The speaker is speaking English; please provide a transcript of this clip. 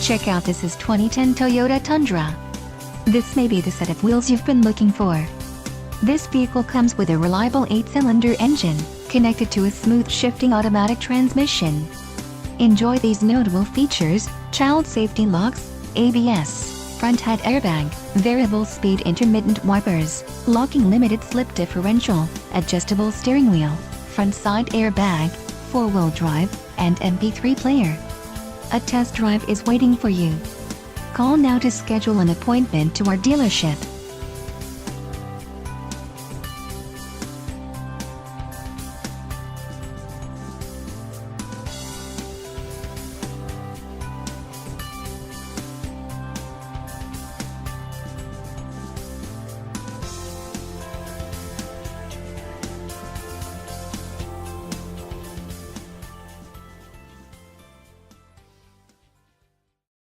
Check out this is 2010 Toyota Tundra. This may be the set of wheels you've been looking for. This vehicle comes with a reliable 8-cylinder engine, connected to a smooth shifting automatic transmission. Enjoy these notable features: child safety locks, ABS, front head airbag, variable speed intermittent wipers, locking limited slip differential, adjustable steering wheel, front side airbag, 4-wheel drive, and MP3 player. A test drive is waiting for you. Call now to schedule an appointment to our dealership.